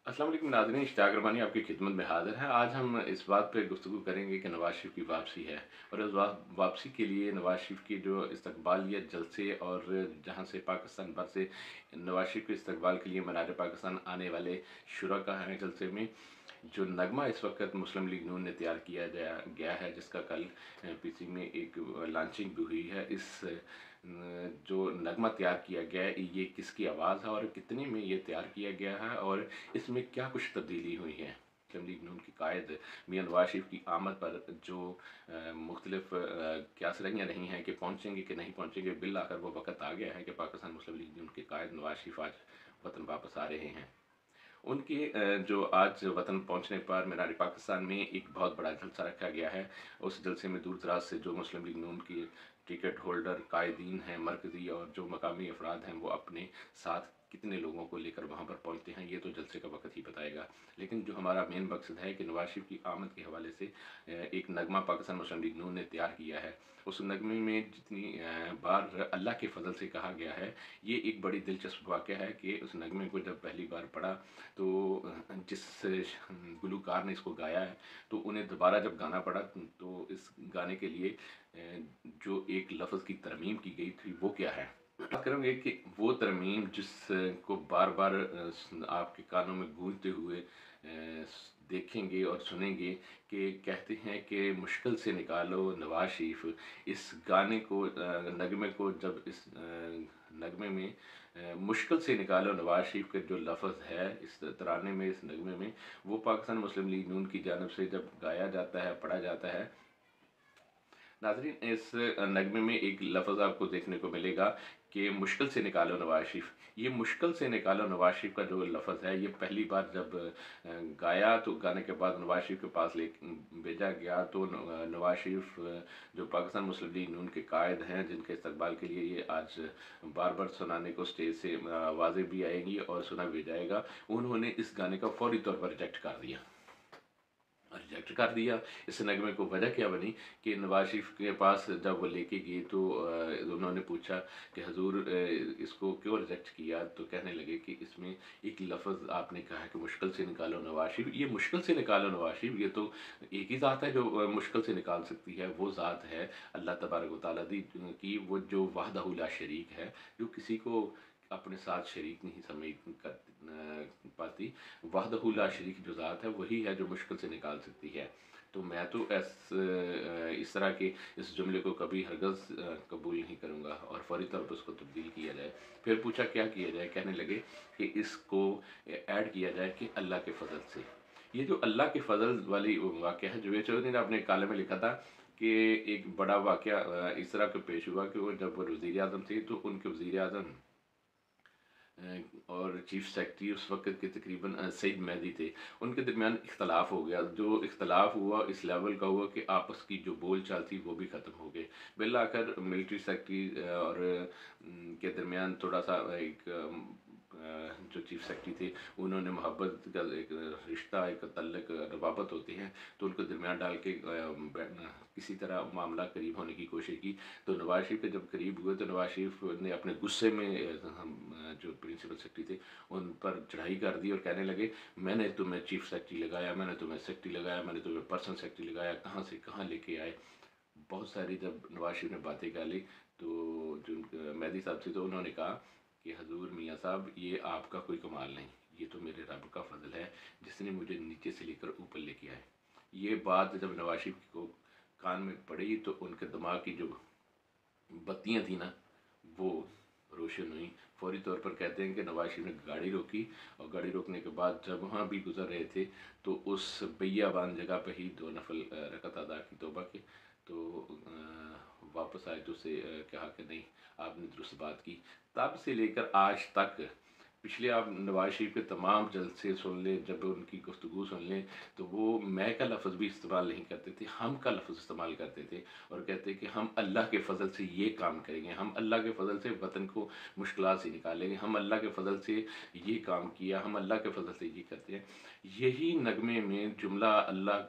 अस्सलाम वालेकुम नाज़रीन, इश्तियाक रबानी आपकी खिदमत में हाज़िर है। आज हम इस बात पे गुफ्तगू करेंगे कि नवाज़ शरीफ की वापसी है और उस वापसी के लिए नवाज़ शरीफ की जो इस्तकबालियत जलसे और जहाँ से पाकिस्तान भर से नवाज़ शरीफ के इस्तकबाल के लिए मीनार पाकिस्तान आने वाले शुरका हैं जलसे में, जो नगमा इस वक्त मुस्लिम लीग नून ने तैयार किया गया है, जिसका कल पीसी में एक लॉन्चिंग भी हुई है। जो नगमा तैयार किया गया है, ये किसकी आवाज़ है और कितने में ये तैयार किया गया है और इसमें क्या कुछ तब्दीली हुई है। मुस्लिम लीग नून की कायद मियां नवाज शरीफ की आमद पर जो मुख्तलिफ क्यासरैयाँ रही हैं कि पहुँचेंगे कि नहीं पहुँचेंगे, बिल आकर वो वक़्त आ गया है कि पाकिस्तान मुस्लिम लीग नून के कायद नवाज शरीफ आज वतन वापस आ रहे हैं। उनके जो आज वतन पहुंचने पर मीनार पाकिस्तान में एक बहुत बड़ा जलसा रखा गया है। उस जलसे में दूर दराज से जो मुस्लिम लीग नून की टिकट होल्डर कायदीन हैं मरकज़ी और जो मकामी अफराद हैं, वो अपने साथ कितने लोगों को लेकर वहाँ पर पहुँचते हैं, ये तो जलसे का वक्त ही बताएगा। लेकिन जो हमारा मेन मकसद है कि नवाज शरीफ की आमद के हवाले से एक नगमा पाकिस्तान मुस्लिम लीग नून ने तैयार किया है। उस नगमे में जितनी बार अल्लाह के फजल से कहा गया है, ये एक बड़ी दिलचस्प वाक़या है कि उस नगमे को जब पहली बार पढ़ा तो जिस गुलूकार ने इसको गाया है, तो उन्हें दोबारा जब गाना पड़ा तो इस गाने के लिए जो एक लफ्ज़ की तरमीम की गई थी, वो क्या है? बात करेंगे कि वो तरमीम जिसको बार बार आपके कानों में गूंजते हुए देखेंगे और सुनेंगे कि कहते हैं कि मुश्किल से निकालो नवाज शरीफ। इस गाने को नगमे को जब इस नगमे में मुश्किल से निकालो नवाज शरीफ के जो लफ्ज़ है इस तराने में, इस नगमे में, वो पाकिस्तान मुस्लिम लीग नून की जानब से जब गाया जाता है, पढ़ा जाता है। नाज़रीन, इस नगमे में एक लफ्ज़ आपको देखने को मिलेगा कि मुश्किल से निकालो नवाज शरीफ। ये मुश्किल से निकालो नवाज शरीफ का जो लफ्ज़ है, ये पहली बार जब गाया तो गाने के बाद नवाज शरीफ के पास ले भेजा गया तो नवाज शरीफ जो पाकिस्तान मुस्लिम लीग नून के कायद हैं, जिनके इस्तकबाल के लिए ये आज बार बार सुनाने को स्टेज से आवाज़ें भी आएंगी और सुना भी जाएगा, उन्होंने इस गाने का फौरी तौर पर रिजेक्ट कर दिया। इस नगमे को वजह क्या बनी कि नवाज शरीफ के पास जब वो लेके गए तो उन्होंने पूछा कि हजूर इसको क्यों रिजेक्ट किया, तो कहने लगे कि इसमें एक लफ्ज़ आपने कहा है कि मुश्किल से निकालो नवाज शरीफ। ये मुश्किल से निकालो नवाज शरीफ, ये तो एक ही ज़ात है जो मुश्किल से निकाल सकती है। वो ज़ात है अल्लाह तबारक व तआला की, वो जो वहदहू ला शरीक है, जो किसी को अपने साथ शरीक नहीं समझ कर पाती। वहदहू ला शरीक जो ज़ात है, वही है जो मुश्किल से निकाल सकती है। तो मैं तो इस तरह के इस जुमले को कभी हरगज़ कबूल नहीं करूँगा और फौरी तौर पर उसको तब्दील किया जाए। फिर पूछा क्या किया जाए, कहने लगे कि इसको ऐड किया जाए कि अल्लाह के फ़ज़ल से। ये जो अल्लाह के फ़ज़ल वाली वाक़या है, जुवेद चौधरी ने अपने काले में लिखा था कि एक बड़ा वाक़या इस तरह का पेश हुआ कि वो जब वज़ीर आज़म थे तो उनके वज़ीर आज़म और चीफ सेक्रेटरी उस वक्त के तकरीबन सईद मेहदी थे। उनके दरमियान इख्तलाफ हो गया। जो इख्तलाफ हुआ इस लेवल का हुआ कि आपस की जो बोल चाल थी वो भी ख़त्म हो गई। बिल आकर मिलिट्री सेक्रेटरी और के दरमियान थोड़ा सा एक जो चीफ सेक्रेटरी थे, उन्होंने मोहब्बत का एक रिश्ता, एक तल्लक रवाबत होती हैं, तो उनको दरमियान डाल के किसी तरह मामला करीब होने की कोशिश की। तो नवाज शरीफ के जब करीब हुए तो नवाज शरीफ ने अपने गुस्से में हम जो प्रिंसिपल सेक्रेटरी थे उन पर चढ़ाई कर दी और कहने लगे, मैंने तुम्हें चीफ सेक्रेटरी लगाया, मैंने तुम्हें सेक्रेटरी लगाया, मैंने तुम्हें पर्सनल सेक्रेटरी लगाया, कहाँ से कहाँ लेके आए। बहुत सारी जब नवाज शरीफ ने बातें गाली तो जो मेहदी साहब थे तो उन्होंने कहा कि हजूर मियाँ साहब, ये आपका कोई कमाल नहीं, ये तो मेरे रब का फजल है जिसने मुझे नीचे से लेकर ऊपर लेके आए। ये बात जब नवाज शरीफ को कान में पड़ी तो उनके दिमाग की जो बत्तियां थी ना, वो रोशन हुई। फौरी तौर पर कहते हैं कि नवाज शरीफ ने गाड़ी रोकी और गाड़ी रोकने के बाद जब वहाँ भी गुजर रहे थे तो उस बियाबान जगह पे ही दो नफल रकत अदा की तौबा के। तो वापस आए तो उसे कहा कि नहीं, आपने दुरुस्त बात की। तब से लेकर आज तक पिछले आप नवाज शरीफ के तमाम जलसे सुन लें, जब उनकी गुफ्तगू सुन लें, तो वो मैं का लफ्ज़ भी इस्तेमाल नहीं करते थे, हम का लफ्ज़ इस्तेमाल करते थे और कहते कि हम अल्लाह के फ़ज़ल से ये काम करेंगे, हम अल्लाह के फ़ज़ल से वतन को मुश्किलात से निकालेंगे, हम अल्लाह के फ़ज़ल से ये काम किया, हम अल्लाह के फ़ज़ल से ये करते हैं। यही नगमे में जुमला अल्लाह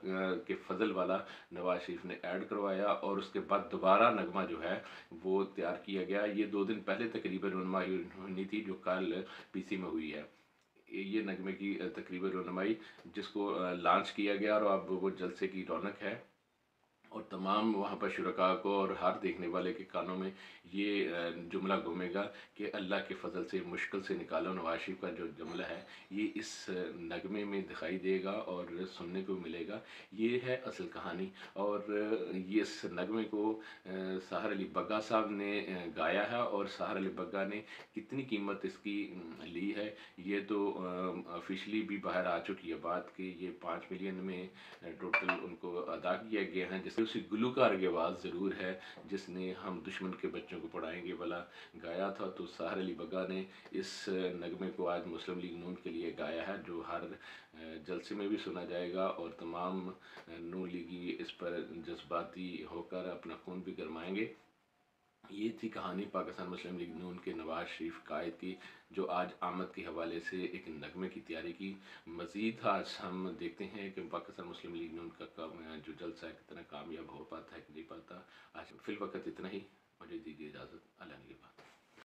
के फ़ज़ल वाला नवाज शरीफ ने ऐड करवाया और उसके बाद दोबारा नगमा जो है वो तैयार किया गया। ये 2 दिन पहले तकरीबन नुमाइश होनी थी जो कल पीसी में हुई है। ये नगमे की तकरीबन रौनमाई जिसको लॉन्च किया गया और अब वो जलसे की रौनक है और तमाम वहाँ पर शुरका को और हर देखने वाले के कानों में ये जुमला घूमेगा कि अल्लाह के फ़ज़ल से मुश्किल से निकालो। नवाज शरीफ का जो जुमला है ये इस नगमे में दिखाई देगा और सुनने को मिलेगा। ये है असल कहानी। और ये इस नगमे को साहर अली बग्गा साहब ने गाया है और साहर अली बग्गा ने कितनी कीमत इसकी ली है ये तो ऑफिशियली भी बाहर आ चुकी है बात कि ये 5 मिलियन में टोटल उनको अदा किया गया है। जिससे उसी गुलूकार की आवाज़ ज़रूर है जिसने हम दुश्मन के बच्चों को पढ़ाएंगे वाला गाया था। तो साहर अली बग्गा ने इस नगमे को आज मुस्लिम लीग नून के लिए गाया है जो हर जलसे में भी सुना जाएगा और तमाम नून लीगी इस पर जज्बाती होकर अपना खून भी गरमाएंगे। ये थी कहानी पाकिस्तान मुस्लिम लीग नून के नवाज शरीफ कायद की जो आज आमद के हवाले से एक नगमे की तैयारी की। मज़ीद आज हम देखते हैं कि पाकिस्तान मुस्लिम लीग नून का जो जलसा है कितना कामयाब हो पाता है कि नहीं पाता। आज फिल वक्त इतना ही, मुझे दीजिए इजाज़त। अल्लाह निगहबान।